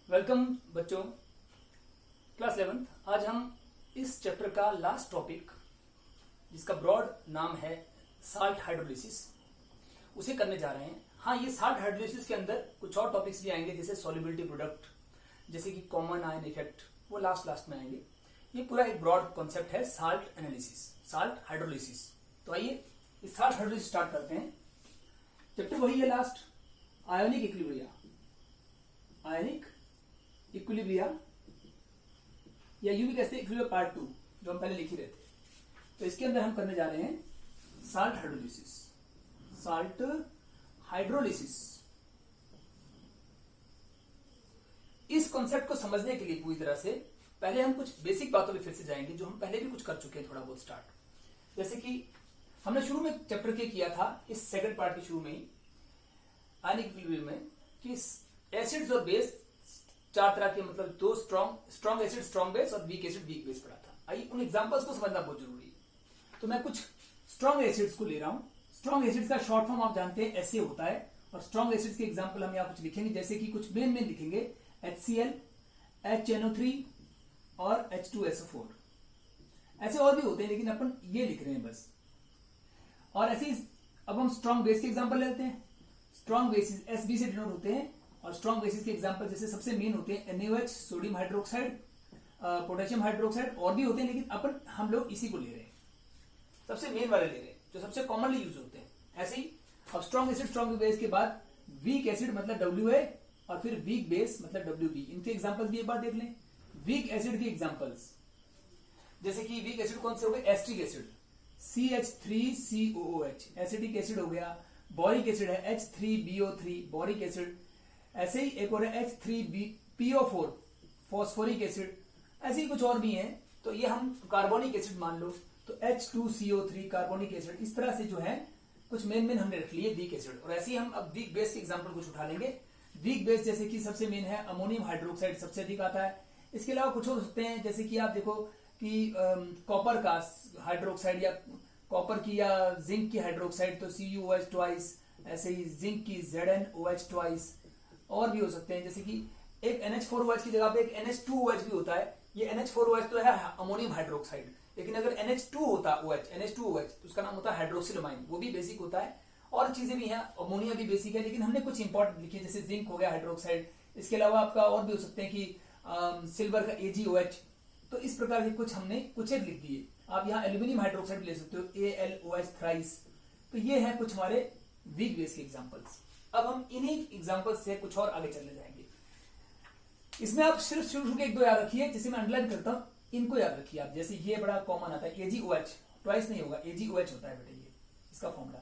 Welcome बच्चों, class 11। आज हम इस चैप्टर का लास्ट टॉपिक, जिसका ब्रॉड नाम है साल्ट हाइड्रोलिसिस, उसे करने जा रहे हैं। हाँ, ये साल्ट हाइड्रोलिसिस के अंदर कुछ और टॉपिक्स भी आएंगे, जैसे सॉल्युबिलिटी प्रोडक्ट, जैसे कि कॉमन आयन इफेक्ट, वो लास्ट में आएंगे। ये पूरा एक ब्रॉड कॉन्सेप्ट है साल्ट एनालिसिस, साल्ट हाइड्रोलिसिस। तो आइए इस साल्ट हाइड्रोलिसिस स्टार्ट करते हैं। चैप्टर वही है last, ionic equilibria, ionic equilibria या यूं भी कहते हैं इक्विलिब्रिया पार्ट 2, जो हम पहले लिख ही रहे थे। तो इसके अंदर हम करने जा रहे हैं साल्ट हाइड्रोलिसिस। साल्ट हाइड्रोलिसिस, इस कॉन्सेप्ट को समझने के लिए पूरी तरह से पहले हम कुछ बेसिक बातों पे फिर से जाएंगे, जो हम पहले भी कुछ कर चुके हैं थोड़ा बहुत स्टार्ट। जैसे कि हमने शुरू में चैप्टर के किया था, इस सेकंड पार्ट के शुरू में ही आयनिक इक्विलिब्रियम में, कि एसिड्स और बेस चार तरह के, मतलब दो स्ट्रॉन्ग एसिड स्ट्रॉन्ग बेस और वीक एसिड वीक बेस पढ़ा था। आइए उन एग्जांपल्स को समझना बहुत जरूरी है। तो मैं कुछ स्ट्रॉन्ग एसिड्स को ले रहा हूं। स्ट्रॉन्ग एसिड्स का शॉर्ट फॉर्म आप जानते हैं ऐसे होता है, और स्ट्रॉन्ग एसिड्स के एग्जांपल हम यहाँ कुछ लिखेंगे, जैसे कि कुछ मेन लिखेंगे, HCl, HNO3 और H2SO4। ऐसे और भी होते हैं, लेकिन अपन ये लिख रहे हैं बस। और ऐसे अब हम स्ट्रॉन्ग बेस के एग्जांपल लेते हैं। स्ट्रॉन्ग बेसिस SB से डिनोट होते हैं, और स्ट्रॉन्ग बेसिस के एग्जांपल जैसे सबसे मेन होते हैं NaOH, sodium hydroxide, potassium hydroxide, और भी होते हैं, लेकिन हम लोग इसी को ले रहे हैं, सबसे मेन वाले ले रहे हैं, जो सबसे कॉमनली यूज होते हैं। ऐसे ही अब स्ट्रॉन्ग एसिड स्ट्रॉन्ग बेस के बाद वीक एसिड मतलब WA, और फिर वीक बेस मतलब WB। इनके एग्जांपल्स भी एक बार देख लें। वीक एसिड के एग्जांपल्स जैसे कि वीक एसिड कौन से हो गए? Acetic acid CH3COOH acidic acid हो गया। बोरिक एसिड है H3BO3 बोरिक एसिड। ऐसे ही एक और है H3PO4 फॉस्फोरिक एसिड। ऐसे ही कुछ और भी हैं, तो ये हम कार्बोनिक एसिड मान लो, तो H2CO3 कार्बोनिक एसिड। इस तरह से जो है कुछ मेन हमने रख लिए वीक एसिड। और ऐसे ही हम अब वीक बेस के एग्जांपल कुछ उठा लेंगे। वीक बेस जैसे कि सबसे मेन है अमोनियम हाइड्रोक्साइड, सबसे अधिक आता है। इसके अलावा कुछ और सकते हैं, जैसे कि आप देखो कि कॉपर का हाइड्रोक्साइड, या कॉपर की या जिंक की हाइड्रोक्साइड, तो CuOH ट्वाइस। ऐसे ही जिंक की ZnOH ट्वाइस। और भी हो सकते हैं, जैसे कि एक NH4OH की जगह पे एक NH2OH भी होता है। ये NH4OH तो है अमोनियम हाइड्रोक्साइड, लेकिन अगर NH2 होता NH2OH तो उसका नाम होता है हाइड्रोक्सिलमाइन, वो भी बेसिक होता है। और चीजें भी हैं, अमोनिया भी बेसिक है, लेकिन हमने कुछ इंपॉर्टेंट लिखे, जैसे जिंक हो गया हाइड्रोक्साइड। इसके अलावा आपका और भी हो सकते हैं कि सिल्वर का AgOH। तो इस प्रकार के कुछ हमने कुछ एक लिख दिए। आप यहाँ एल्यूमिनियम हाइड्रोक्साइड ले सकते हो, AlOH थ्राइस। तो ये है कुछ हमारे वीक बेस के एग्जांपल्स। अब हम इन्हीं एग्जांपल्स से कुछ और आगे चलने जाएंगे। इसमें आप सिर्फ शुरू के एक दो याद रखिए, जिसे मैं अंडरलाइन करता हूं, इनको याद रखिए आप। जैसे ये बड़ा कॉमन आता है AgOH, ट्वाइस नहीं होगा, AgOH होता है बेटे, ये इसका फॉर्मूला।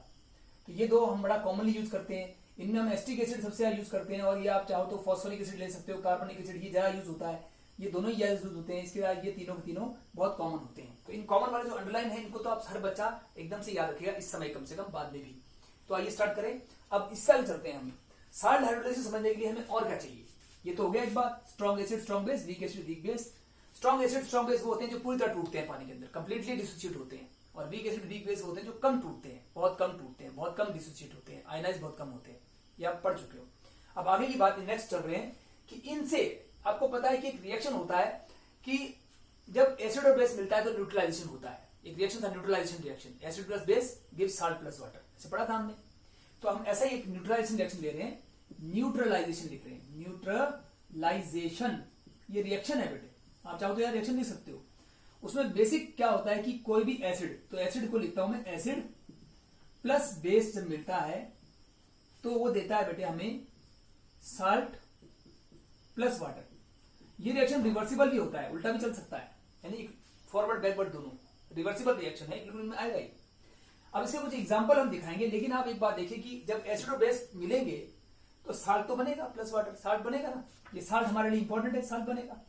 तो ये दो हम बड़ा कॉमनली यूज करते हैं। इनमें हम एस्टिक एसिड सबसे ज्यादा यूज करते हैं, और ये आप चाहो तो फॉस्फोरिक एसिड ले सकते हो, कार्बोनिक एसिड, ये ज्यादा यूज होता है। ये दोनों ही ज्यादा यूज होते हैं। इसके बाद ये तीनों के तीनों बहुत कॉमन होते हैं। तो इन कॉमन वाले जो अंडरलाइन है, इनको तो आप हर बच्चा एकदम से याद रखेगा इस समय, कम से कम बाद में भी। तो आइए स्टार्ट करें। अब इससे आगे चलते हैं। हम साल्ट हाइड्रोलिसिस समझने के लिए हमें और क्या चाहिए? ये तो हो गया एक बात, strong acid strong base, week acid weak base. Strong acid strong base वो होते हैं जो पूरी तरह टूटते हैं पानी के अंदर, कंप्लीटली डिसोसिएट होते हैं। और वीक एसिड वीक बेस होते हैं जो कम टूटते हैं, बहुत कम टूटते हैं, बहुत कम डिसोसिएट होते हैं, आयनाइज बहुत कम होते हैं। ये आप पढ़ चुके हो। अब आगे की बात नेक्स्ट चल रहे हैं कि इनसे आपको पता है कि एक रिएक्शन होता है कि जब एसिड और बेस मिलता है तो न्यूट्रलाइजेशन होता है। एक रिएक्शन था neutralisation reaction, acid plus base gives salt plus water, ऐसे पढ़ा था हमने। तो हम ऐसा ही एक न्यूट्रलाइजेशन रिएक्शन ले रहे हैं, न्यूट्रलाइजेशन लिख रहे हैं, न्यूट्रलाइजेशन। ये रिएक्शन है बेटे, आप चाहो तो यार रिएक्शन लिख सकते हो। उसमें बेसिक क्या होता है कि कोई भी एसिड, तो एसिड को लिखता हूं मैं, एसिड प्लस बेस जब मिलता है तो वो देता है बेटे हमें साल्ट प्लस वाटर। ये रिएक्शन रिवर्सिबल भी होता है, उल्टा भी चल सकता है, यानी फॉरवर्ड बैकवर्ड दोनों रिवर्सिबल रिएक्शन है, लिक्विड में आएगा ही। अब इसके कुछ एग्जांपल हम दिखाएंगे, लेकिन आप एक बात देखिए कि जब एसिड और बेस मिलेंगे तो साल्ट तो बनेगा, प्लस वाटर, साल्ट बनेगा ना। ये साल्ट हमारे लिए इंपॉर्टेंट है, साल्ट बनेगा।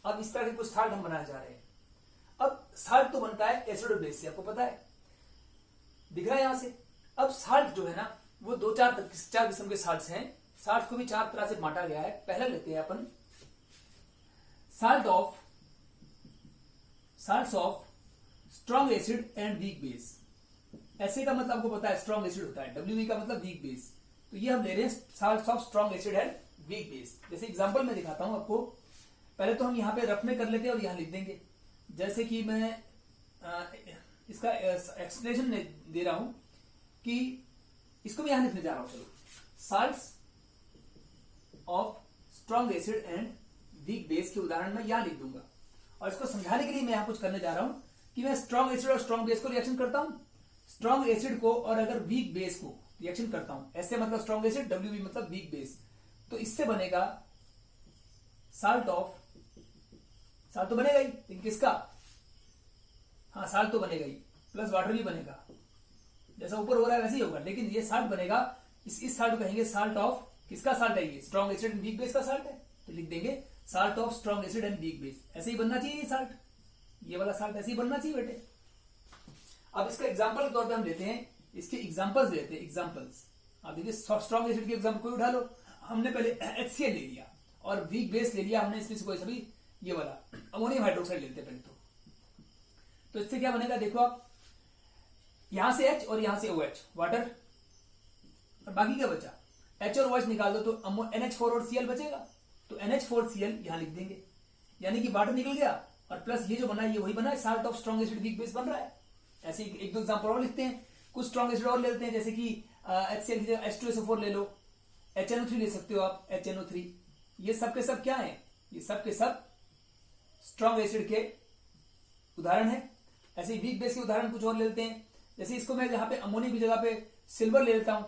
अब इस तरह के कुछ साल्ट हम बनाने जा रहे हैं। अब साल्ट तो बनता है एसिड और बेस से, आपको पता है, दिख रहा है यहां से। अब साल्ट जो है ना, वो चार किस्म के साल्ट हैं। साल्ट को भी चार तरह से बांटा गया है। पहले लेते हैं अपन salts of strong acid and weak base. ऐसे का मतलब आपको पता है स्ट्रॉन्ग एसिड होता है, WE का मतलब वीक बेस। तो ये हम ले रहे हैं salts of strong acid and weak base. जैसे एग्जांपल में दिखाता हूं आपको, पहले तो हम यहाँ पे रफ में कर लेते हैं और यहाँ लिख देंगे। जैसे कि मैं इसका एक्सप्लेनेशन दे रहा हूं कि इसको मैं यहां लिखने जा रहा हूं। चलो, salts of strong acid and weak base के उदाहरण में यहां लिख दूंगा, और इसको समझाने के लिए मैं यहां कुछ करने जा रहा हूं कि मैं स्ट्रॉन्ग एसिड और स्ट्रॉन्ग बेस को रिएक्शन करता हूं, स्ट्रॉन्ग एसिड को और अगर वीक बेस को रिएक्शन करता हूं, ऐसे मतलब स्ट्रॉन्ग एसिड, डब्ल्यूबी मतलब वीक बेस, तो इससे बनेगा साल्ट ऑफ, साल्ट तो बनेगा ही, लेकिन किसका, हाँ साल्ट तो बनेगा ही, प्लस वाटर भी बनेगा, जैसा ऊपर हो रहा है वैसे ही होगा, लेकिन ये साल्ट बनेगा, इस साल्ट को कहेंगे साल्ट ऑफ, किसका साल्ट है ये, strong acid and weak base का साल्ट है, तो लिख देंगे salt of strong acid and weak base. ऐसे ही बनना चाहिए ये साल्ट, ये वाला साल्ट ऐसे ही बनना चाहिए बेटे। अब इसका एग्जांपल के तौर पे हम लेते हैं, इसके एग्जांपल्स लेते हैं, एग्जांपल्स। आप देखिए स्ट्रॉन्ग एसिड के एग्जांपल कोई उठा लो, हमने पहले HCl ले लिया और वीक बेस ले लिया हमने, इसमें से कोई सभी ये वाला अमोनियम हाइड्रोक्साइड लेते हैं पहले तो इससे क्या बनेगा देखो आप, यहां से H और यहां से OH वाटर, और बाकी क्या बचा, H और OH निकाल दो तो NH4 और Cl बचेगा, तो NH4Cl यहां लिख देंगे, यानी कि वाटर निकल गया और प्लस ये जो बना है ये वही बना है, salt of strong acid weak base बन रहा है। ऐसे एक दो एग्जांपल और लिखते हैं, कुछ स्ट्रॉन्ग एसिड और ले लेते हैं, जैसे कि HCl की जगह H2SO4 ले लो, HNO3 ले सकते हो आप, HNO3, ये सब के सब क्या है, ये सब के सब स्ट्रॉन्ग एसिड के उदाहरण है। ऐसे वीक बेस के उदाहरण कुछ और ले लेते हैं, जैसे इसको मैं यहाँ पे अमोनियम की जगह पे सिल्वर ले लेता हूं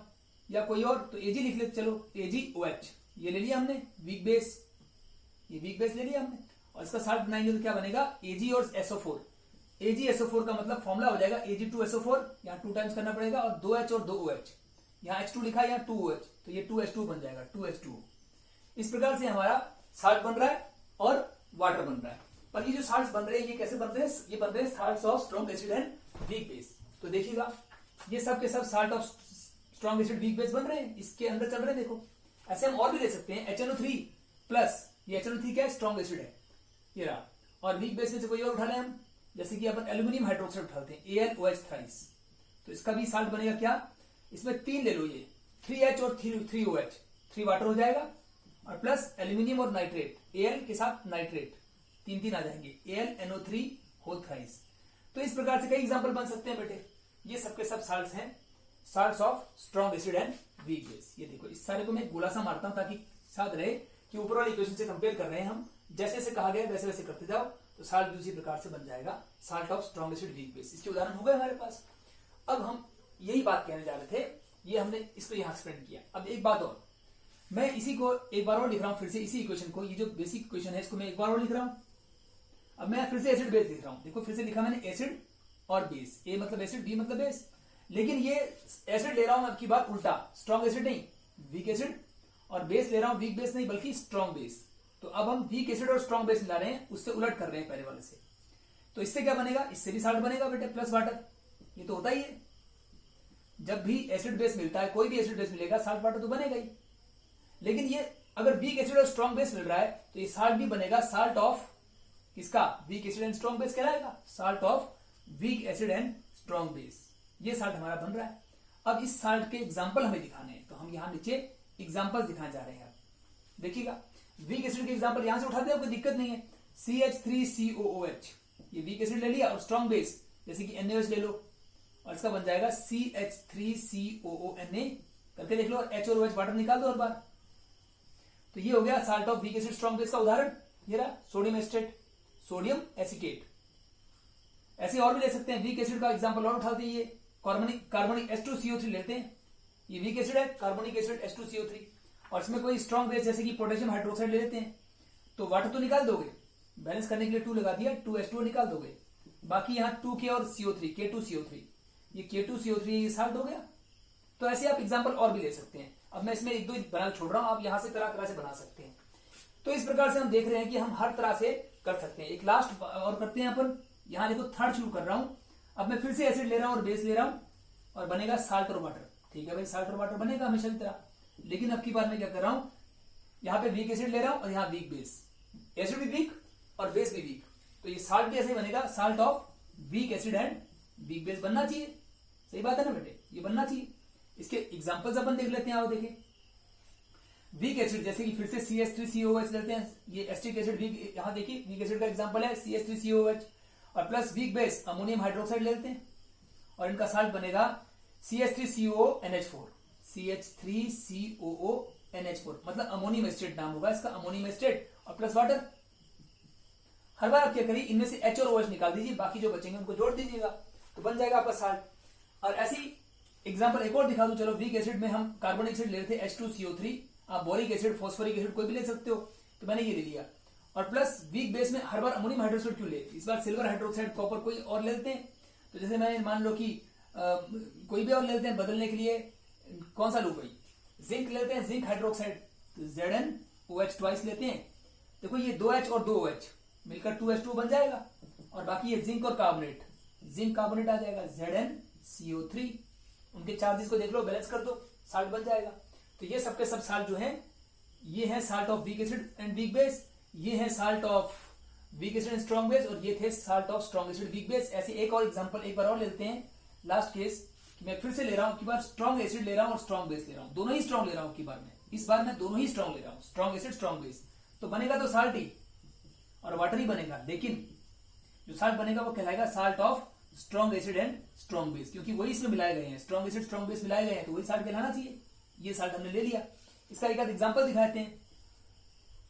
या कोई और, तो Ag लिख लेते, चलो AgOH ये ले लिया हमने, वीक बेस, ये वीक बेस ले लिया हमने, और इसका साल्ट बनाएंगे तो क्या बनेगा, Ag और SO4, AgSO4 का मतलब फॉर्मूला हो जाएगा Ag2SO4, यहाँ 2 टाइम्स करना पड़ेगा, और 2H और 2OH, यहाँ H2 लिखा है यहाँ 2OH, तो ये 2H2 बन जाएगा, 2H2। इस प्रकार से हमारा साल्ट बन रहा है और वाटर बन रहा है। पर ये जो साल्ट्स बन रहे हैं ये कैसे बन रहे हैं, ये बन रहे हैं salts of strong acid and weak base. तो देखिएगा ये सब के सब salt of strong acid weak base बन रहे हैं, इसके अंदर चल रहे हैं। देखो ऐसे हम और भी ले सकते हैं, HNO3 प्लस, ये HNO3 क्या है, स्ट्रॉन्ग एसिड है ये रहा, और वीक बेस में से कोई और उठा लें हम, जैसे कि अपन एल्यूमिनियम हाइड्रोक्साइड उठाते हैं AlOH थ्राइस, तो इसका भी साल्ट बनेगा क्या, इसमें 3 ले लो, ये 3H और 3OH, 3 वाटर हो जाएगा, और प्लस एल्यूमिनियम और नाइट्रेट, Al के साथ नाइट्रेट, 3 आ जाएंगे, AlNO3 होल थ्राइस। तो इस प्रकार से कई एग्जांपल बन सकते हैं बेटे, ये सबके सब साल्ट्स हैं, salts of strong acid and weak base. ये देखो इस सारे को मैं गोला सा मारता हूं ताकि याद रहे कि ऊपर वाली इक्वेशन से कंपेयर कर रहे हैं हम, जैसे जैसे कहा गया वैसे वैसे करते जाओ, तो साल्ट भी उसी प्रकार से बन जाएगा, salt of strong acid weak base. इसके उदाहरण हो गए हमारे पास। अब हम यही बात कहने जा रहे थे, ये हमने इसको यहां एक्सप्लेन किया। अब एक बात और, मैं इसी को एक बार और लिख रहा हूं, फिर से इसी इक्वेशन को, ये जो बेसिक इक्वेशन है इसको मैं एक बार और लिख रहा हूं। अब मैं फिर से एसिड बेस लिख रहा हूं, देखो फिर से लिखा मैंने एसिड और बेस, ए मतलब एसिड, बी मतलब बेस, लेकिन ये एसिड ले रहा हूं अब की बात उल्टा, स्ट्रॉन्ग एसिड नहीं वीक एसिड, और बेस ले रहा हूं वीक बेस नहीं बल्कि स्ट्रॉन्ग बेस। तो अब हम वीक एसिड और स्ट्रॉन्ग बेस ला रहे हैं, उससे उलट कर रहे हैं पहले वाले से, तो इससे क्या बनेगा, इससे भी साल्ट बनेगा बेटे, प्लस वाटर, ये तो होता ही है, जब भी एसिड बेस मिलता है, कोई भी एसिड बेस मिलेगा साल्ट वाटर तो बनेगा ही। लेकिन ये अगर वीक एसिड और स्ट्रॉन्ग बेस मिल रहा है तो ये साल्ट भी बनेगा, साल्ट ऑफ किसका, weak acid and strong base कहलाएगा, salt of weak acid and strong base, ये साल्ट हमारा बन रहा है। अब इस साल्ट के एग्जांपल हमें दिखाने हैं, तो हम यहां नीचे एग्जांपल्स दिखाने जा रहे हैं। देखिएगा वीक एसिड के एग्जांपल यहां से उठाते हैं, कोई दिक्कत नहीं है, CH3COOH, ये वीक एसिड ले लिया, और स्ट्रॉन्ग बेस जैसे कि NaOH ले लो, और इसका बन जाएगा CH3COONA, करके देख लो, और H और OH वाटर निकाल दो हर बार, तो ये हो गया salt of weak acid strong base का उदाहरण। ये रहा सोडियम एस्टेट, सोडियम एसिटेट। ऐसे और भी ले सकते हैं, वीक एसिड का एग्जांपल और उठाते हैं, ये कार्बनिक H2CO3 लेते हैं, ये वीक एसिड है, कार्बनिक एसिड H2CO3, और इसमें कोई स्ट्रॉन्ग बेस जैसे कि पोटेशियम हाइड्रोक्साइड ले लेते हैं, तो वाटर तो निकाल दोगे, बैलेंस करने के लिए 2 लगा दिया, 2H2 निकाल दोगे, बाकी यहाँ 2K और CO3, K2CO3, ये K2CO3 ये साल्ट हो गया। तो ऐसे आप एग्जांपल और भी ले सकते हैं। अब मैं इसमें एक दो बना छोड़ रहा हूं, आप यहां से तरह तरह से बना सकते हैं। तो इस प्रकार से हम देख रहे हैं कि हम हर तरह से कर सकते हैं। एक लास्ट और करते हैं अपन, यहां देखो थर्ड शुरू कर रहा हूं, अब मैं फिर से एसिड ले रहा हूं और बेस ले रहा हूं, और बनेगा साल्ट और वाटर। ठीक है भाई, साल्ट और वाटर बनेगा हमेशा की तरह, लेकिन अब की बार मैं क्या कर रहा हूं, यहाँ पे वीक एसिड ले रहा हूं और यहाँ वीक बेस, एसिड भी वीक और बेस भी वीक, तो ये साल्ट भी ऐसे बनेगा, salt of weak acid and weak base बनना चाहिए। सही बात है ना बेटे, ये बनना चाहिए। इसके एग्जांपल्स अपन देख लेते हैं, आओ देखें। वीक एसिड जैसे कि फिर से CH3COOH लेते हैं, ये एसिटिक एसिड वीक, यहाँ देखिए वीक एसिड का एग्जांपल है CH3COOH, और plus weak base ammonium hydroxide लेते हैं और इनका साल्ट बनेगा CH3COONH4, CH3COONH4 मतलब अमोनियम एसिड नाम होगा इसका, अमोनियम एसिड और प्लस वाटर। हर बार आप क्या करिए, इनमें से H और OH निकाल दीजिए, बाकी जो बचेंगे उनको जोड़ दीजिएगा तो बन जाएगा आपका साल्ट। और ऐसी एग्जांपल एक और दिखा दूं, चलो वीक एसिड में हम कार्बोनिक एसिड ले रहे थे H2CO3, आप बोरिक एसिड, फॉस्फोरिक एसिड कोई भी ले सकते हो, तो मैंने ये ले लिया। और प्लस वीक बेस में हर बार अमोनियम हाइड्रोक्साइड क्यों ले, इस बार सिल्वर हाइड्रोक्साइड, कॉपर कोई और ले लेते हैं। तो जैसे मैंने मान लो कि कोई भी और ले लेते हैं बदलने के लिए, कौन सा लू भाई, जिंक लेते हैं, जिंक हाइड्रोक्साइड, तो ZnOH ट्वाइस लेते हैं। देखो ये 2H और 2OH मिलकर 2H2 बन जाएगा, और बाकी ये जिंक और कार्बोनेट, जिंक कार्बोनेट आ जाएगा ZnCO3, उनके चार्जेस को देख लो, बैलेंस कर दो, साल्ट बन जाएगा। तो ये सबके सब साल्ट जो है, ये है salt of weak acid and weak base, ये है salt of weak acid and strong base, और ये थे salt of strong acid weak base. ऐसे एक और एग्जांपल एक बार और लेते हैं, लास्ट केस मैं फिर से ले रहा हूं, की बार स्ट्रॉन्ग एसिड ले रहा हूं और स्ट्रॉन्ग बेस ले रहा हूं, दोनों ही स्ट्रॉन्ग ले रहा हूं की बार में, इस बार मैं दोनों ही स्ट्रॉन्ग ले रहा हूं, स्ट्रॉन्ग एसिड स्ट्रॉन्ग बेस, तो बनेगा तो साल्ट ही और वाटर ही बनेगा, लेकिन जो साल्ट बनेगा वो कहलाएगा salt of strong acid and strong base, क्योंकि वही इसमें मिलाए गए हैं, स्ट्रॉन्ग एसिड स्ट्रॉन्ग बेस मिलाए गए हैं, तो वही साल्ट कहलाना चाहिए। ये साल्ट हमने ले लिया। इसका एक एग्जांपल दिखाते हैं।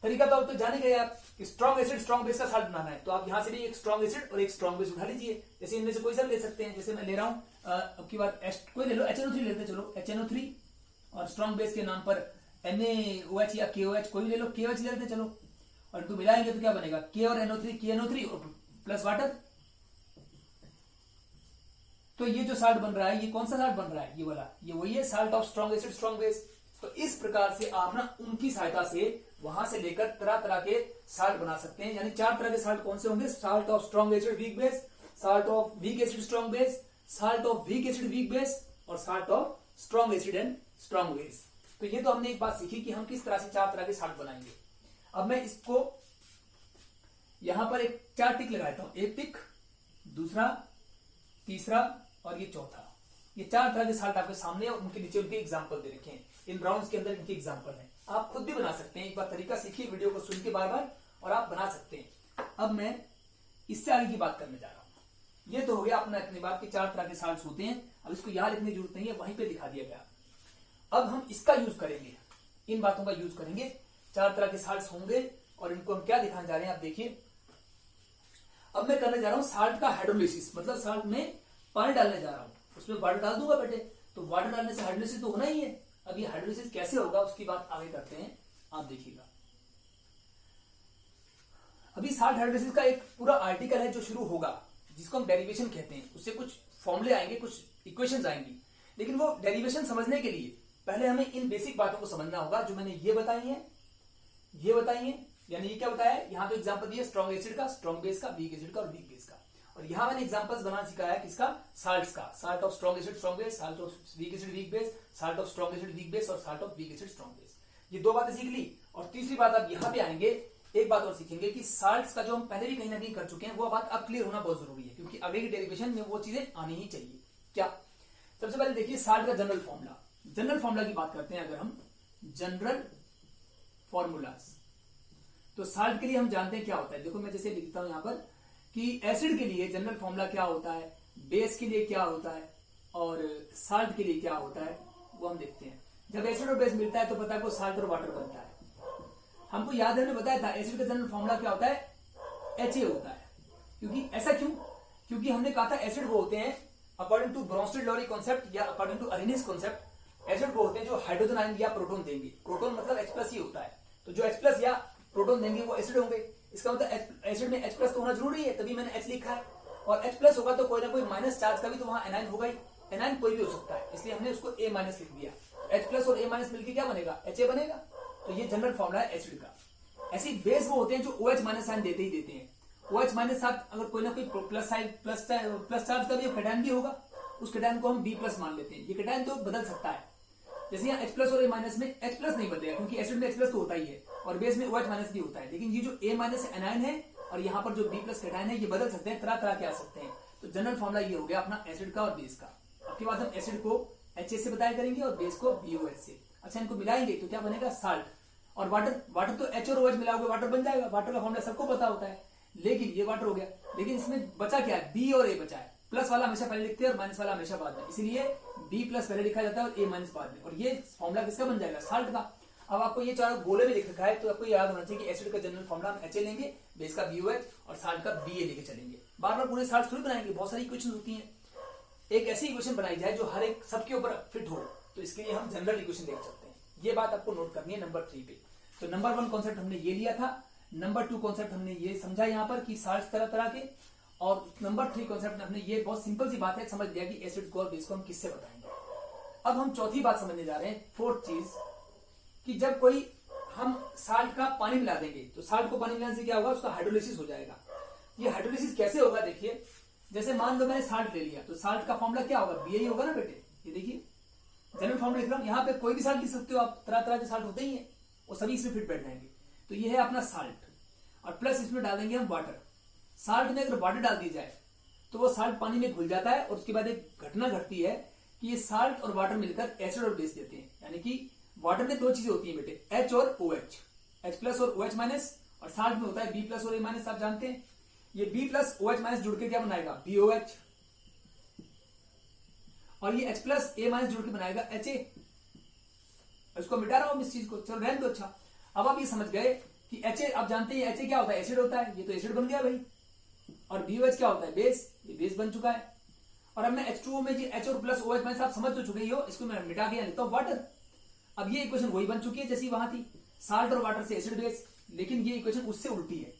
तरीका तो जाने गए आप कि स्ट्रॉन्ग एसिड स्ट्रॉन्ग बेस का साल्ट बनाना है, तो आप यहां से भी एक स्ट्रॉन्ग एसिड और एक स्ट्रॉन्ग बेस उठा लीजिए। जैसे इनमें से कोई सा ले सकते हैं, जैसे मैं ले रहा हूं अब की बार कोई ले लो, HNO3 लेते हैं, चलो HNO3, और स्ट्रॉन्ग बेस के नाम पर NaOH या KOH कोई भी ले लो, KOH ले लेते हैं चलो, और इनको मिलाएंगे तो क्या बनेगा, K और NO3, KNO3 और प्लस वाटर। तो ये जो साल्ट बन रहा है, ये कौन सा साल्ट बन रहा है, ये वाला, ये वही है salt of strong acid strong base. तो इस प्रकार से आप ना उनकी सहायता से वहां से लेकर तरह तरह के साल्ट बना सकते हैं। यानी 4 तरह के साल्ट कौन से होंगे, salt of strong acid weak base, salt of weak acid strong base, salt of weak acid weak base, और salt of strong acid and strong base. तो ये तो हमने एक बात सीखी कि हम किस तरह से 4 तरह के साल्ट बनाएंगे। अब मैं इसको यहां पर एक 4 टिक लगाता हूं, एक टिक, दूसरा, तीसरा और ये चौथा। ये 4 तरह के साल्ट आपके सामने और उनके नीचे उनके एग्जांपल दे रखे हैं, इन ब्राउन्स के अंदर इनके एग्जांपल हैं। आप खुद भी बना सकते हैं, एक बार तरीका सीखिए वीडियो को सुन के बार बार, और आप बना सकते हैं। अब मैं इससे आगे की बात करने जा रहा हूं। ये तो हो गया अपना इतनी बात कि 4 तरह के साल्ट होते हैं। अब इसको यहां लिखने की जरूरत नहीं है, वहीं पे दिखा दिया गया। अब हम इसका यूज करेंगे, इन बातों का यूज करेंगे। 4 तरह के साल्ट होंगे और इनको हम क्या दिखाने जा रहे हैं, आप देखिए। अब मैं करने जा रहा हूं साल्ट का हाइड्रोलिसिस, मतलब साल्ट में पानी डालने जा रहा हूं, उसमें वाटर डाल दूंगा बेटे, तो वाटर डालने से हाइड्रोलिसिस तो होना ही है। अब ये हाइड्रोलिसिस कैसे होगा उसकी बात आगे करते हैं, आप देखिएगा। अभी साल्ट हाइड्रोलिसिस का एक पूरा आर्टिकल है जो शुरू होगा, जिसको हम डेरिवेशन कहते हैं। उससे कुछ फॉर्मूले आएंगे, कुछ इक्वेशंस आएंगी, लेकिन वो डेरिवेशन समझने के लिए पहले हमें इन बेसिक बातों को समझना होगा जो मैंने ये बताई है, ये बताई है। यानी ये क्या बताया है, यहाँ पे एग्जांपल दिए स्ट्रॉन्ग एसिड का, स्ट्रॉन्ग बेस का, वीक एसिड का और वीक बेस का। और यहां मैंने एग्जांपल्स बनाना सिखाया है किसका, साल्ट्स का, salt of strong acid strong base, salt of weak acid weak base, salt of strong acid weak base और salt of weak acid strong base. ये 2 बातें सीख ली। और तीसरी बात आप यहां पे आएंगे, एक बात और सीखेंगे कि साल्ट्स का जो हम पहले भी कहीं ना कहीं कर चुके हैं, वो बात अब क्लियर होना बहुत जरूरी है, क्योंकि आगे की डेरिवेशन में वो चीजें आनी ही चाहिए। क्या, सबसे पहले देखिए साल्ट का जनरल फॉर्मूला। जनरल फॉर्मूला की बात करते हैं अगर हम, जनरल फॉर्मूलाज, तो साल्ट के लिए हम जानते हैं क्या होता है। देखो मैं जैसे लिखता हूं यहां पर कि एसिड के लिए जनरल फॉर्मूला क्या होता है, बेस के लिए क्या होता है और साल्ट के लिए क्या होता है, वो हम देखते हैं। जब एसिड और बेस मिलता है तो पता है वो साल्ट और वाटर बनता है। हमको याद है, हमने बताया था एसिड का जनरल फॉर्मूला क्या होता है, HA होता है। क्योंकि ऐसा क्यों, क्योंकि हमने कहा था एसिड वो होते हैं अकॉर्डिंग टू ब्रोंस्टेड-लॉरी कॉन्सेप्ट या according to Arrhenius concept, acid वो होते हैं जो हाइड्रोजन आयन या प्रोटॉन देंगे। प्रोटॉन मतलब H+ ही होता है, तो जो H+ या प्रोटॉन देंगे वो एसिड होंगे। इसका मतलब एसिड में H+ तो होना जरूरी है, तभी मैंने H लिखा है। और H+ होगा तो कोई ना कोई माइनस चार्ज का भी तो वहां एनायन होगा ही, एनायन कोई भी हो सकता है, इसलिए हमने उसको A- लिख दिया। H+ और A- मिलकर क्या बनेगा, HA बनेगा। तो ये जनरल फॉर्मूला है एसिड का। ऐसे बेस वो होते हैं जो OH- साइन देते ही देते हैं। OH- साथ अगर कोई ना कोई प्लस चार्ज का भी कैटायन भी होगा, उस कैटायन को हम B+ मान लेते हैं। ये कैटायन तो बदल सकता है, जैसे यहाँ H+ और A- में H+ नहीं बदलेगा, क्योंकि एसिड में H+ तो होता ही है और बेस में OH- भी होता है। लेकिन ये जो A- एनायन है और यहाँ पर जो B+ कैटायन है, ये बदल सकते हैं, तरह तरह के आ सकते हैं। तो जनरल फॉर्मूला ये हो गया अपना एसिड का और बेस का। अब के बाद हम एसिड को HA से बताया करेंगे और बेस को BOH से। अच्छा, इनको मिलाएंगे तो क्या बनेगा, साल्ट। और वाटर तो H और OH मिलाओगे वाटर बन जाएगा, वाटर का फॉर्मूला सबको पता होता है। लेकिन ये वाटर हो गया, लेकिन इसमें बचा क्या है, B और A बचा है। प्लस वाला हमेशा पहले लिखते हैं और माइनस वाला हमेशा बाद में, इसलिए B प्लस पहले लिखा जाता है और A माइनस बाद में। और ये फॉर्मूला किसका बन जाएगा, साल्ट का। अब आपको ये चारों गोले में लिख रखा है तो आपको याद होना चाहिए कि एसिड का जनरल फॉर्मूला हम HA लेंगे, बेस का BOH और साल्ट का BA लेके चलेंगे। बार बार पूरे साल्ट थोड़ी बनाएंगे, बहुत सारी इक्वेशन होती हैं। एक ऐसी इक्वेशन बनाई जाए जो हर एक सबके ऊपर फिट हो, तो इसके लिए हम जनरल इक्वेशन लेकर चलते हैं। ये बात आपको नोट करनी है नंबर 3 पे। तो नंबर 1 कॉन्सेप्ट हमने ये लिया था, नंबर 2 कॉन्सेप्ट हमने ये समझा यहाँ पर कि साल्ट तरह तरह के, और नंबर 3 कॉन्सेप्ट हमने ये बहुत सिंपल सी बात है समझ लिया कि एसिड को और बेस को हम किससे बताएंगे। अब हम चौथी बात समझने जा रहे हैं, फोर्थ चीज, कि जब कोई हम साल्ट का पानी मिला देंगे तो साल्ट को पानी मिलाने से क्या होगा, उसका हाइड्रोलिसिस हो जाएगा। ये हाइड्रोलिसिस कैसे होगा, देखिए जैसे मान लो मैंने साल्ट ले लिया तो साल्ट का फॉर्मूला क्या होगा, BA होगा ना बेटे। ये देखिए जनरल फॉर्मूला लिख रहा हूं, यहाँ पे कोई भी साल्ट लिख सकते हो आप, तरह तरह के साल्ट होते ही हैं, वो सभी इसमें फिट बैठ जाएंगे। तो ये है अपना साल्ट, और प्लस इसमें डाल देंगे हम वाटर। साल्ट में अगर वाटर डाल दी जाए तो वो साल्ट पानी में घुल जाता है, और उसके बाद एक घटना घटती है कि ये साल्ट और वाटर मिलकर एसिड और बेस देते हैं। यानी कि वाटर में दो चीजें होती हैं बेटे, H और OH, H प्लस और OH माइनस, और साल्ट में होता है B प्लस और A माइनस। आप जानते हैं ये B प्लस OH माइनस जुड़ के क्या बनाएगा, BOH, और ये H प्लस A माइनस जुड़ के बनाएगा HA। इसको मिटा रहा हूं इस चीज को, चलो रहने दो। अच्छा, अब आप ये समझ गए कि HA, आप जानते हैं HA क्या होता है, एसिड होता है, ये तो एसिड बन गया भाई। और BOH क्या होता है, बेस, ये बेस बन चुका है। और अब मैं H2O में जी H और प्लस OH माइनस आप समझ तो चुके हो, इसको मैं मिटा के लिखता हूं वाटर। अब ये इक्वेशन वही बन चुकी है जैसी वहां थी, साल्ट और वाटर से एसिड बेस, लेकिन ये इक्वेशन उससे उल्टी है।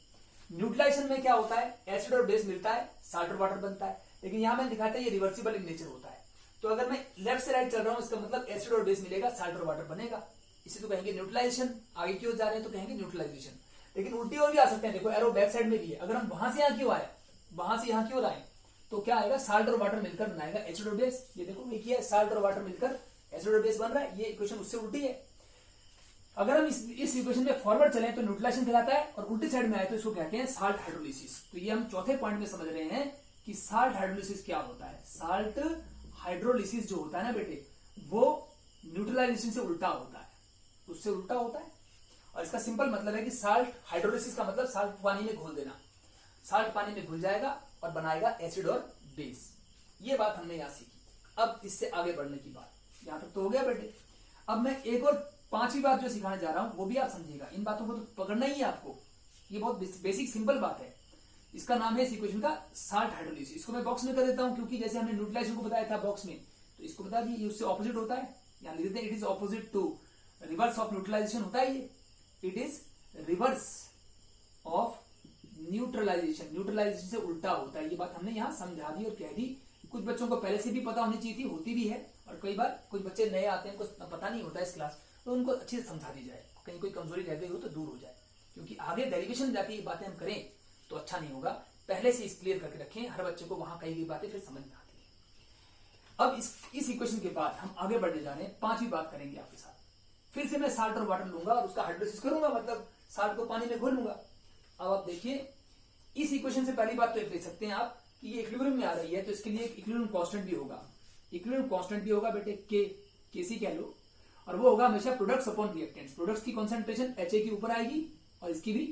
न्यूट्रलाइजेशन में क्या होता है, एसिड और बेस मिलता है, साल्ट और वाटर बनता है, लेकिन यहां मैंने दिखाता है ये रिवर्सिबल इन नेचर होता है। तो अगर मैं लेफ्ट से राइट चल रहा हूं, इसका मतलब एसिड और बेस मिलेगा, साल्ट और वाटर बनेगा, इसे तो कहेंगे न्यूट्रलाइजेशन। आगे क्यों जा रहे हैं तो कहेंगे न्यूट्रलाइजेशन। लेकिन उल्टी और भी आ सकते हैं, देखो एरो बैक साइड में भी है। अगर हम वहां से यहां क्यों आए, वहां से यहां क्यों आए, तो क्या आएगा, साल्ट और वाटर मिलकर बनाएगा एसिड और बेस। ये देखो ये किया है, साल्ट और वाटर मिलकर एसिड और बेस बन रहा है, ये इक्वेशन उससे उल्टी है। अगर हम इस इक्वेशन में फॉरवर्ड चलें तो न्यूट्रलाइजेशन कहलाता है, और उल्टी साइड में आए तो इसको कहते हैं साल्ट हाइड्रोलिसिस। तो ये हम चौथे पॉइंट में समझ रहे हैं कि साल्ट हाइड्रोलिसिस क्या होता है। साल्ट हाइड्रोलिसिस जो होता है ना बेटे, वो न्यूट्रलाइजेशन से उल्टा होता है, उससे उल्टा होता है। और इसका सिंपल मतलब है कि साल्ट हाइड्रोलिसिस का मतलब साल्ट पानी में घोल देना, साल्ट पानी में घुल जाएगा और बनाएगा एसिड और बेस। ये बात हमने यहां सीखी। अब इससे आगे बढ़ने की बात, यहां तक तो हो गया बेटे। अब मैं एक और पांचवी बात जो सिखाने जा रहा हूं वो भी आप समझिएगा, इन बातों को तो पकड़ना ही है आपको। ये बहुत बेसिक सिंपल बात है। इसका नाम है इस इक्वेशन का साल्ट हाइड्रोलिसिस। इसको मैं बॉक्स में कर देता हूं, क्योंकि जैसे हमने न्यूट्रलाइजेशन को बताया था बॉक्स में, तो इसको बता दिए ये उससे ऑपोजिट होता है। यहां लिख देते हैं it is opposite to, reverse of neutralisation होता है ये, it is reverse of neutralisation, neutralisation से उल्टा होता है। ये बात हमने यहां समझा दी और कह दी। कुछ बच्चों को पहले से भी पता होनी चाहिए थी, होती भी है, और कई बार कुछ बच्चे नए आते हैं, उनको पता नहीं होता है इस क्लास, तो उनको अच्छे से समझा दी जाए, कहीं कोई कमजोरी रह गई हो तो दूर हो जाए। क्योंकि आगे डेरिवेशन जाके ये बातें हम करें तो अच्छा नहीं होगा, पहले से इस क्लियर करके रखें, हर बच्चे को वहां कही गई बातें फिर समझ में आती है। अब इस इक्वेशन के बाद हम आगे बढ़ने जा रहे हैं, पांचवी बात करेंगे आपके साथ। फिर से मैं साल्ट और वाटर लूंगा और उसका हाइड्रोलिसिस करूंगा, मतलब साल्ट को पानी में घोल लूंगा। अब आप देखिए, इस इक्वेशन से पहली बात तो देख सकते हैं आप कि ये इक्विलिब्रियम में आ रही है, तो इसके लिए एक इक्विलिब्रियम कांस्टेंट भी होगा। इक्विलिब्रियम कांस्टेंट भी होगा बेटे, केसी कह लो, और वो होगा हमेशा प्रोडक्ट्स अपॉन रिएक्टेंट्स। प्रोडक्ट्स की कंसंट्रेशन HA की ऊपर आएगी और इसकी भी,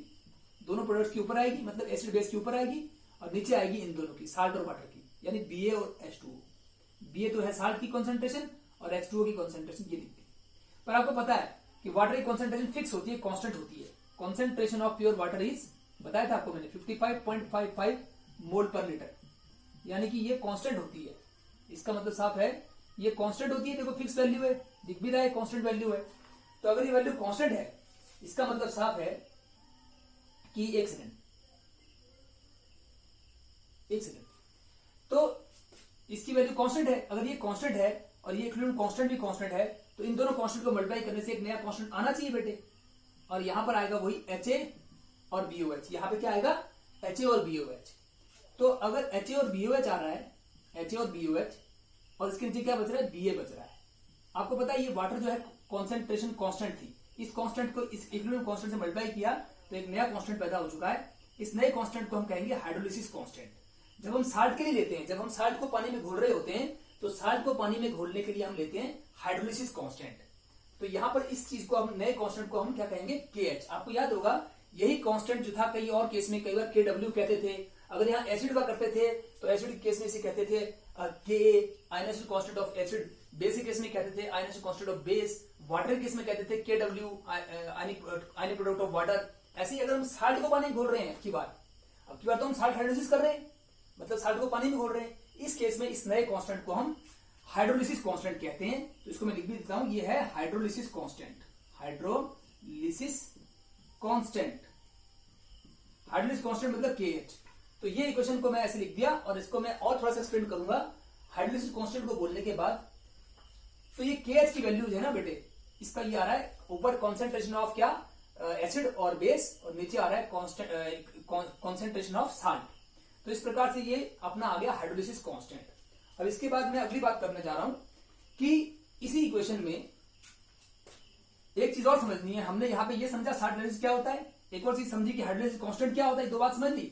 दोनों प्रोडक्ट्स की ऊपर आएगी, मतलब एसिड बेस की ऊपर आएगी, और नीचे आएगी इन दोनों की, साल्ट और वाटर की, यानी BA और H2O। BA तो है साल्ट की कंसंट्रेशन और H2O की कंसंट्रेशन ये लिखते हैं। पर आपको पता है कि वाटर की कंसंट्रेशन फिक्स होती है, कांस्टेंट होती है। Concentration of pure water is, बताया था आपको मैंने, 55.55 मोल पर लीटर, यानी कि ये कांस्टेंट होती है। इसका मतलब साफ है ये कांस्टेंट होती है, देखो फिक्स वैल्यू है, दिख भी रहा है कांस्टेंट वैल्यू है। तो अगर ये वैल्यू कांस्टेंट है, इसका मतलब साफ है कि एक सेकेंड, तो इसकी वैल्यू कांस्टेंट है। अगर ये कांस्टेंट है और ये इक्विलिब्रियम कांस्टेंट भी कांस्टेंट है, तो इन दोनों कांस्टेंट को मल्टीप्लाई करने से एक नया कांस्टेंट आना चाहिए बेटे, और यहां पर आएगा वही HA और BOH। यहां पे क्या आएगा, HA और BOH। तो अगर HA और BOH आ रहा है, HA और BOH, और इसके नीचे क्या बच रहा है, BA बच रहा है। आपको पता है ये वाटर जो है कॉन्सेंट्रेशन कांस्टेंट थी, इस कांस्टेंट को इस इक्विलिब्रियम कांस्टेंट से मल्टीप्लाई किया तो एक नया कांस्टेंट पैदा हो चुका है। इस नए कांस्टेंट को हम कहेंगे हाइड्रोलिसिस कांस्टेंट। जब हम साल्ट के लिए लेते हैं, जब हम साल्ट को पानी में घोल रहे होते हैं, तो साल्ट को पानी में घोलने के लिए हम लेते हैं हाइड्रोलिसिस कांस्टेंट। तो यहां पर इस चीज को हम नए कांस्टेंट को हम क्या कहेंगे KH। आपको याद होगा यही कांस्टेंट जो था कई और केस में कई बार KW कहते थे। अगर यहाँ एसिड का करते थे तो एसिड केस में इसे कहते थे Ka ionic constant of acid, base के केस में कहते थे ionic constant of base, water case में कहते थे KW ionic product of water. ऐसे ही अगर हम साल्ट को पानी में घोल रहे हैं अब की बार तो हम साल्ट हाइड्रोलिसिस कर रहे हैं, मतलब साल्ट को पानी में घोल रहे हैं। इस केस में इस नए कांस्टेंट को हम हाइड्रोलिसिस कांस्टेंट कहते हैं। तो इसको मैं लिख भी देता हूं, ये है hydrolysis constant. Hydrolysis constant, hydrolysis constant मतलब KH। तो ये इक्वेशन को मैं ऐसे लिख दिया और इसको मैं और थोड़ा सा एक्सप्लेन करूंगा। हाइड्रोलिसिस कांस्टेंट को बोलने के बाद तो ये KH की वैल्यू है ना बेटे, इसका ये आ रहा है ऊपर कॉन्सेंट्रेशन ऑफ क्या एसिड और बेस, और नीचे आ रहा है कॉन्सेंट्रेशन ऑफ साल्ट। तो इस प्रकार से ये अपना आ गया हाइड्रोलिसिस कांस्टेंट। अब इसके बाद मैं अगली बात करने जा रहा हूं कि इसी इक्वेशन में एक चीज और समझनी है। हमने यहां पे ये समझा साल्ट हाइड्रोलिसिस क्या होता है, एक और चीज समझी कि हाइड्रोलिसिस कांस्टेंट क्या होता है, दो बात समझ ली,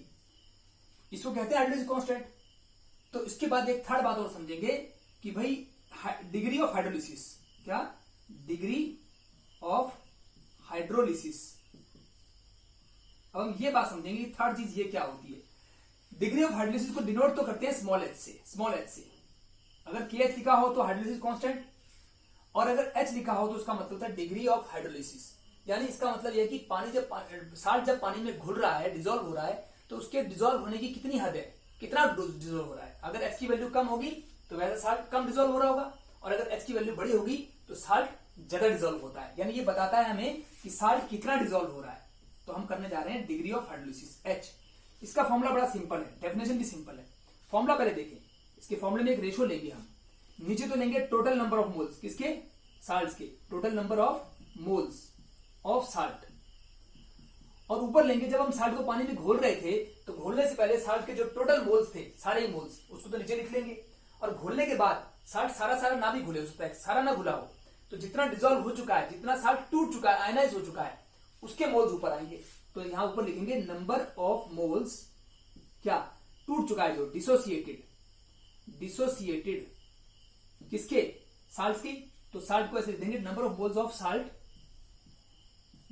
इसको कहते हैं हाइड्रोलिसिस कांस्टेंट। तो इसके बाद एक थर्ड बात और समझेंगे कि भाई डिग्री ऑफ हाइड्रोलिसिस, क्या डिग्री ऑफ हाइड्रोलिसिस। अब हम ये बात समझेंगे थर्ड चीज ये क्या होती है। डिग्री ऑफ हाइड्रोलिसिस को डिनोट तो करते हैं स्मॉल एच से। अगर KH लिखा हो तो हाइड्रोलिसिस कांस्टेंट, और अगर H लिखा हो तो उसका मतलब होता है डिग्री ऑफ हाइड्रोलिसिस। यानी इसका मतलब यह कि पानी साल्ट जब पानी में घुल रहा है, डिजोल्व हो रहा है, तो उसके डिजोल्व होने की कितनी हद है, कितना डिजोल्व हो रहा है। अगर H की वैल्यू कम होगी तो वैसे साल्ट कम डिजोल्व हो रहा होगा, और अगर H की वैल्यू बड़ी होगी तो साल्ट ज्यादा डिजोल्व होता है। यानी ये बताता है हमें कि साल्ट कितना डिजोल्व हो रहा है। तो हम करने जा रहे हैं डिग्री ऑफ हाइड्रोलिसिस H। इसका फॉर्मूला बड़ा सिंपल है, डेफिनेशन भी सिंपल है। फॉर्मूला पहले देखें, इसके फॉर्मूले में एक रेशो लेंगे हम। नीचे तो लेंगे टोटल नंबर ऑफ मोल्स, किसके, साल्ट्स के, total number of moles of salt, और ऊपर लेंगे जब हम साल्ट को पानी में घोल रहे थे तो घोलने से पहले साल्ट के जो टोटल मोल्स थे, सारे मोल्स, उसको तो नीचे लिख लेंगे। और घोलने के बाद साल्ट सारा ना भी घुले, हो सकता है सारा ना घुला हो, तो जितना डिजोल्व हो चुका है, जितना साल्ट टूट चुका है, आयनाइज हो चुका है, उसके मोल्स ऊपर आएंगे। तो यहां ऊपर लिखेंगे नंबर ऑफ मोल्स क्या टूट चुका है, जो डिसोसिएटेड किसके, साल्ट की। तो साल्ट को ऐसे लिख देंगे number of moles of salt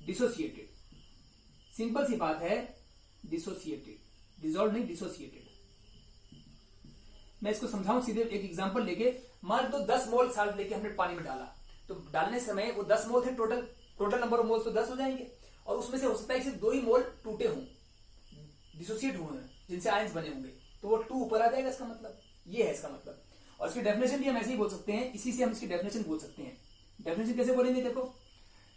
dissociated. Simple सी बात है, डिसोसिएटेड, डिजोल्व नहीं, डिसोसिएटेड। मैं इसको समझाऊं सीधे एक एग्जांपल लेके। मान लो 10 मोल साल्ट लेके हमने पानी में डाला, तो डालने समय वो 10 मोल थे, टोटल नंबर ऑफ मोल्स तो 10 हो जाएंगे, और उसमें से हो सकता है सिर्फ 2 ही मोल टूटे हों, डिसोसिएट हुए हैं, जिनसे आयंस बने होंगे, तो वो 2 ऊपर आ जाएगा। इसका मतलब ये है, इसका मतलब। और इसकी डेफिनेशन भी हम ऐसे ही बोल सकते हैं, इसी से हम इसकी डेफिनेशन बोल सकते हैं। डेफिनेशन कैसे बोलेंगे, देखो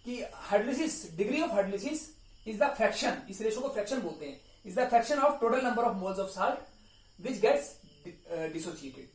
कि hydrolysis, degree of hydrolysis is the fraction, इस रेशो को फ्रैक्शन बोलते हैं, is the fraction of total number of moles of salt which gets dissociated.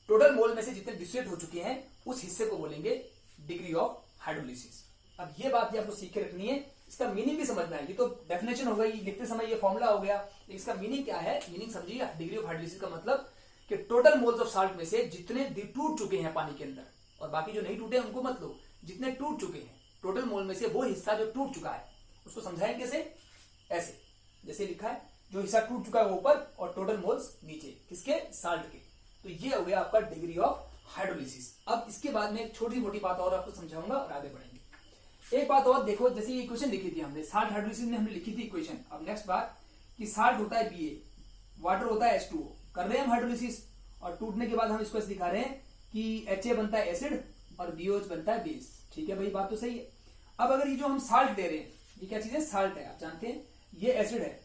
Total mole में से जितने डिसोसिएट हो चुके हैं उस हिस्से को बोलेंगे डिग्री ऑफ हाइड्रोलिसिस। अब ये बात भी आपको सीख के रखनी है, इसका मीनिंग भी समझना है। ये तो डेफिनेशन हो गई, लिखते समय ये फॉर्मूला हो गया, इसका मीनिंग क्या है, मीनिंग समझिए। डिग्री ऑफ हाइड्रोलिसिस का मतलब कि टोटल मोल्स ऑफ साल्ट में से जितने टूट चुके हैं पानी के अंदर, और बाकी जो नहीं टूटे उनको मत लो, जितने टूट चुके हैं टोटल मोल में से वो हिस्सा जो टूट चुका है, उसको समझाएं कैसे, ऐसे जैसे लिखा है, जो हिस्सा टूट चुका है वो ऊपर और टोटल मोल्स नीचे, किसके, साल्ट के। तो ये हो गया आपका डिग्री ऑफ हाइड्रोलिसिस। अब इसके बाद में एक छोटी मोटी बात और आपको समझाऊंगा और आगे बढ़ेंगे। एक बात और देखो, जैसे ये इक्वेशन लिखी थी हमने, साल्ट हाइड्रोलिसिस में हमने लिखी थी इक्वेशन। अब नेक्स्ट बात कि साल्ट होता है Ba, वाटर होता है H2O, कर रहे हैं हम हाइड्रोलिसिस, और टूटने के बाद हम इसको ऐसे दिखा रहे हैं कि HA बनता है एसिड और BOH बनता है बेस। ठीक है भाई, बात तो सही है। अब अगर ये जो हम साल्ट ले रहे हैं, ये क्या चीज है, साल्ट है, आप जानते हैं, ये एसिड है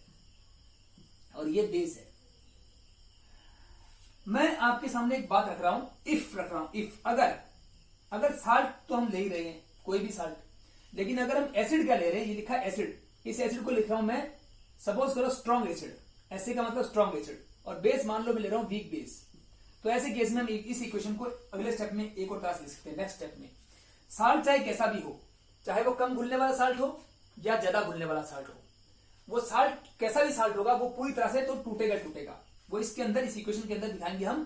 और ये बेस है। मैं आपके सामने एक बात रख रहा हूं, इफ रख रहा हूं, इफ अगर साल्ट तो हम ले ही रहे हैं, कोई भी साल्ट, लेकिन अगर हम एसिड क्या ले रहे हैं, ये लिखा है एसिड, इस एसिड को लिख रहा हूं मैं, सपोज करो स्ट्रॉन्ग एसिड, ऐसे का मतलब स्ट्रॉन्ग एसिड, और बेस मान लो मैं ले रहा हूं वीक बेस। तो ऐसे केस में हम इस इक्वेशन को अगले स्टेप में एक और क्लास ले सकते हैं। नेक्स्ट स्टेप में साल्ट चाहे कैसा भी हो, चाहे वो कम घुलने वाला साल्ट हो या ज्यादा घुलने वाला साल्ट हो, वो साल्ट कैसा भी साल्ट होगा वो पूरी तरह से तो टूटेगा। वो इसके अंदर, इस इक्वेशन के अंदर दिखाएंगे हम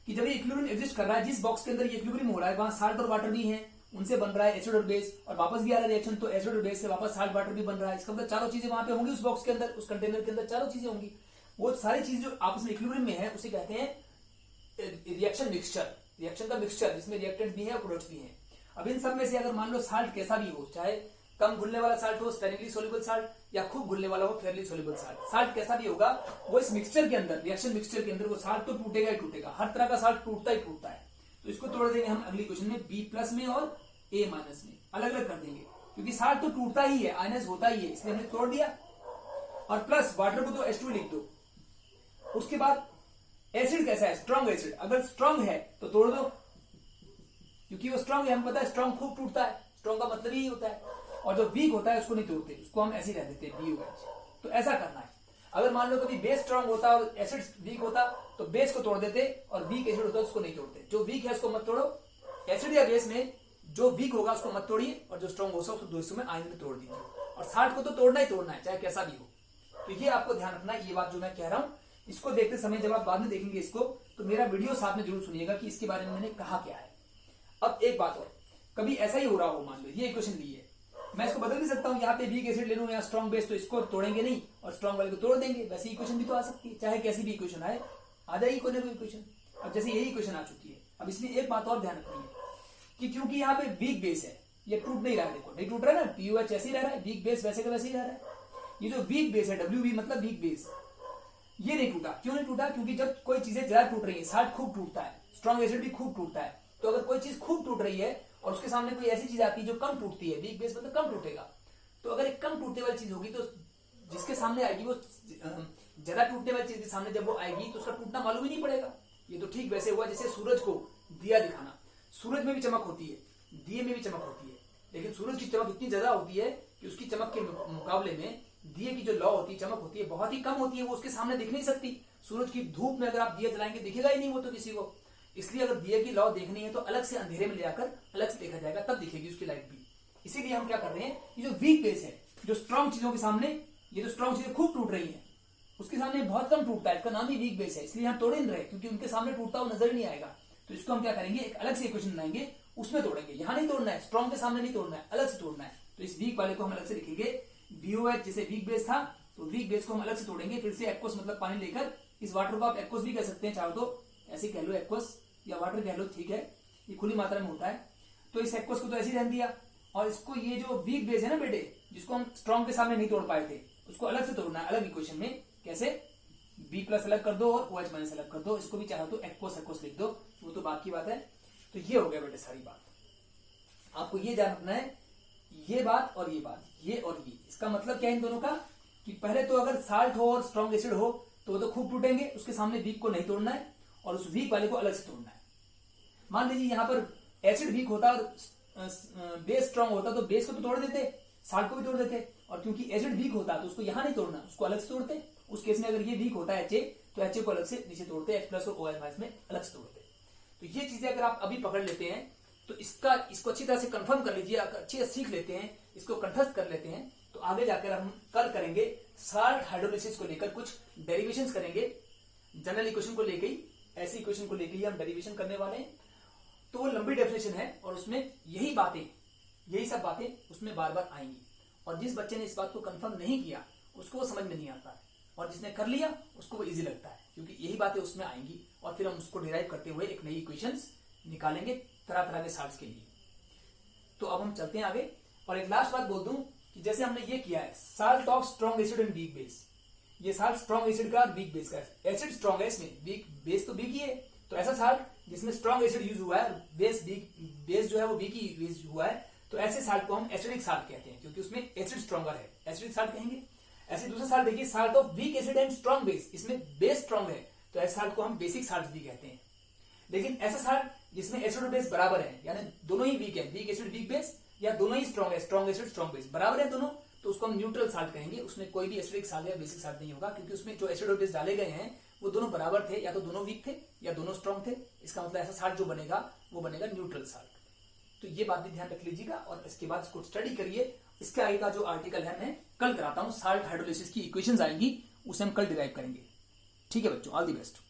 कि जब ये इक्विलिब्रियम एग्जिस्ट कर रहा है, जिस बॉक्स के अंदर ये इक्विलिब्रियम हो रहा है, वहां साल्ट और वाटर भी है, उनसे बन रहा है एसिड और बेस, और वापस भी आ रहा है रिएक्शन, तो एसिड और बेस से वापस साल्ट वाटर भी बन रहा है। इसका मतलब चारों चीजें वहां पे होंगी, उस बॉक्स के अंदर, उस कंटेनर के अंदर चारों चीजें होंगी। वो सारी चीज जो आपस में इक्विलिब्रियम में है उसे कहते हैं रिएक्शन मिक्सचर, रिएक्शन का मिक्सचर, जिसमें रिएक्टेंट भी है और प्रोडक्ट्स भी हैं। अब इन सब में से अगर मान लो साल्ट कैसा भी हो, चाहे कम घुलने वाला साल्ट हो स्पेरिंगली सोल्यूबल साल्ट, या खूब घुलने वाला हो फेयरली सोल्यूबल साल्ट, साल्ट कैसा भी होगा वो इस मिक्सचर के अंदर, रिएक्शन मिक्सचर के अंदर वो साल्ट तो टूटेगा ही टूटेगा। हर तरह का साल्ट टूटता ही टूटता है। तो इसको तोड़ देंगे हम अगली क्वेश्चन में B+ में और A- में, अलग अलग कर देंगे, क्योंकि साल्ट तो टूटता ही है, आयनाइज होता ही है, इसलिए हमने तोड़ दिया। और प्लस वाटर को तो H2 लिख दो। उसके बाद एसिड कैसा है, स्ट्रॉन्ग एसिड, अगर स्ट्रॉन्ग है तो तोड़ दो, क्योंकि वो स्ट्रॉन्ग है, हम पता है स्ट्रॉन्ग खूब टूटता है, स्ट्रॉन्ग का मतलब ही होता है। और जो वीक होता है उसको नहीं तोड़ते, उसको हम ऐसे ही रह देते हैं BOH। तो ऐसा करना है। अगर मान लो कभी बेस स्ट्रॉन्ग होता और एसिड वीक होता तो बेस को तोड़ देते, और वीक एसिड होता उसको नहीं तोड़ते। जो वीक है उसको मत तोड़ो, एसिड या बेस में जो वीक होगा उसको मत तोड़िए, और जो स्ट्रॉन्ग होगा उसको दो हिस्सों में आयन में तोड़ दीजिए। और साल्ट को तो तोड़ना ही तोड़ना है, चाहे कैसा भी हो। तो ये आपको ध्यान रखना है, ये बात जो मैं कह रहा हूं इसको देखते समय जब आप बाद में देखेंगे इसको, तो मेरा वीडियो साथ में जरूर सुनिएगा कि इसके बारे में मैंने कहा क्या है। अब एक बात और, कभी ऐसा ही हो रहा हो, मान लो ये इक्वेशन ली है, मैं इसको बदल भी सकता हूं, यहाँ पे वीक एसिड ले लूं या स्ट्रॉन्ग बेस, तो इसको तोड़ेंगे नहीं और स्ट्रॉन्ग वाले को तोड़ देंगे। वैसे इक्वेशन भी तो आ सकती है, चाहे कैसी भी इक्वेशन आए, आ जाएगी कोई ना कोई इक्वेशन। अब जैसे यही इक्वेशन आ चुकी है, अब इसमें एक बात और ध्यान रखनी है कि क्योंकि यहाँ पे वीक बेस है, ये टूट नहीं रहा है, देखो नहीं टूट रहा है ना, POH ऐसे ही रह रहा है, वीक बेस वैसे का वैसे ही रह रहा है। ये जो वीक बेस है WB मतलब वीक बेस, ये नहीं टूटा। क्यों नहीं टूटा? क्योंकि जब कोई चीजें ज्यादा टूट रही है, साल्ट खूब टूटता है, स्ट्रॉन्ग एसिड भी खूब टूटता है। तो अगर कोई चीज खूब टूट रही है और उसके सामने कोई ऐसी चीज आती है जो कम टूटती है, वीक बेस मतलब कम टूटेगा, तो अगर एक कम टूटने वाली चीज होगी तो जिसके सामने आएगी वो ज्यादा टूटने वाली चीज के सामने जब वो आएगी तो उसका टूटना मालूम ही नहीं पड़ेगा। ये तो ठीक वैसे हुआ जैसे सूरज को दिया दिखाना, सूरज में भी चमक होती है, दिए में भी चमक होती है, लेकिन सूरज की चमक इतनी ज्यादा होती है कि उसकी चमक के मुकाबले में दिए की जो लौ होती है, चमक होती है, बहुत ही कम होती है, वो उसके सामने दिख नहीं सकती। सूरज की धूप में अगर आप दिया जलाएंगे दिखेगा ही नहीं वो तो किसी को। इसलिए अगर दिए की लौ देखनी है तो अलग से अंधेरे में ले जाकर अलग से देखा जाएगा, तब दिखेगी उसकी लाइट भी। इसीलिए हम क्या कर रहे हैं, ये जो वीक बेस है, जो स्ट्रॉन्ग चीजों के सामने, ये जो स्ट्रॉन्ग चीजें खूब टूट रही है उसके सामने बहुत कम टूटता है, इसका नाम ही वीक बेस है। इसलिए हम तोड़ नहीं रहे, क्योंकि उनके सामने टूटता हुआ नजर नहीं आएगा। तो इसको हम क्या करेंगे, एक अलग से इक्वेशन बनाएंगे, उसमें तोड़ेंगे। यहाँ नहीं तोड़ना है, स्ट्रॉन्ग के सामने नहीं तोड़ना है, अलग से तोड़ना है। तो इस वीक वाले को हम अलग से लिखेंगे BOH, जैसे वीक बेस था तो वीक बेस को हम अलग से तोड़ेंगे। फिर से एक्वस मतलब पानी लेकर, इस वाटर को आप एक्वस भी कह सकते हैं चाहो तो, ऐसे कह लो एक्वस या वाटर कह लो, ठीक है, ये खुली मात्रा में होता है। तो इस एक्वस को तो ऐसे ही रहने दिया, और इसको ये जो वीक बेस है ना बेटे, जिसको हम स्ट्रॉन्ग के सामने नहीं तोड़ पाए थे, उसको अलग से तोड़ना है, अलग इक्वेशन में। कैसे? B+ अलग कर दो और OH- अलग कर दो, इसको भी चाहो तो एक्वस लिख दो, वो तो बात की बात है। तो ये हो गया बेटे सारी बात। आपको ये ध्यान रखना है, ये बात और ये बात, ये और ये, इसका मतलब क्या है इन दोनों का, कि पहले तो अगर साल्ट हो और स्ट्रॉन्ग एसिड हो तो वो तो खूब टूटेंगे, उसके सामने वीक को नहीं तोड़ना है और उस वीक वाले को अलग से तोड़ना है। मान लीजिए यहाँ पर एसिड वीक होता और बेस स्ट्रॉन्ग होता तो बेस को तो तोड़ देते, साल्ट को भी तोड़ देते, और क्योंकि एसिड वीक होता तो उसको यहाँ नहीं तोड़ना, उसको अलग से तोड़ते। उस केस में अगर ये वीक होता है HA, तो HA को अलग से नीचे तोड़ते, H+ और OH- में अलग से तोड़ते। तो ये चीजें अगर आप अभी पकड़ लेते हैं तो इसको अच्छी तरह से कंफर्म कर लीजिए, अच्छी तरह सीख लेते हैं, इसको कंठस्थ कर लेते हैं, तो आगे जाकर हम कल करेंगे साल्ट हाइड्रोलिसिस को लेकर कुछ डेरिवेशंस करेंगे। जनरल इक्वेशन को लेकर ही, ऐसी इक्वेशन को लेकर ही हम डेरिवेशन करने वाले हैं। तो वो लंबी डेफिनेशन है और उसमें यही सब बातें उसमें बार बार आएंगी। और जिस बच्चे ने इस बात को कंफर्म नहीं किया उसको वो समझ में नहीं आता है, और जिसने कर लिया उसको वो इजी लगता है, क्योंकि यही बातें उसमें आएंगी। और फिर हम उसको डिराइव करते हुए एक नई इक्वेशंस निकालेंगे तरह तरह के साल्ट्स के लिए। तो अब हम चलते हैं आगे। और एक लास्ट बात बोल दूं कि जैसे हमने ये किया है salt of strong acid and weak base, ये साल्ट स्ट्रॉन्ग एसिड का वीक बेस का है। एसिड स्ट्रॉन्ग है, इसमें वीक बेस तो वीक ही है, तो ऐसा साल्ट जिसमें स्ट्रॉन्ग एसिड यूज हुआ है, बेस जो है वो वीक ही यूज हुआ है, तो ऐसे साल्ट को हम एसिडिक साल्ट कहते हैं, क्योंकि उसमें एसिड स्ट्रॉन्गर है, एसिडिक साल्ट कहेंगे। ऐसे दूसरा साल्ट देखिए, salt of weak acid and strong base, इसमें बेस स्ट्रॉन्ग है, तो ऐसे साल्ट को हम बेसिक साल्ट भी कहते हैं। लेकिन ऐसा साल्ट जिसमें एसिड और बेस बराबर है, यानी दोनों ही वीक है, वीक एसिड वीक बेस, या दोनों ही स्ट्रॉन्ग है, स्ट्रॉन्ग एसिड स्ट्रॉन्ग बेस बराबर है दोनों, तो उसको हम न्यूट्रल साल्ट कहेंगे। उसमें कोई भी एसिडिक साल्ट या बेसिक साल्ट नहीं होगा, क्योंकि उसमें जो एसिड और बेस डाले गए हैं वो दोनों बराबर थे, या तो दोनों वीक थे या दोनों स्ट्रॉन्ग थे। इसका मतलब ऐसा साल्ट जो बनेगा वो बनेगा न्यूट्रल साल्ट। तो ये बात भी ध्यान रख लीजिएगा, और इसके बाद इसको स्टडी करिए। इसके आगे का जो आर्टिकल है मैं कल कराता हूं, साल्ट हाइड्रोलिसिस की इक्वेशंस आएंगी, उसे हम कल डिराइव करेंगे। ठीक है बच्चों, ऑल द बेस्ट।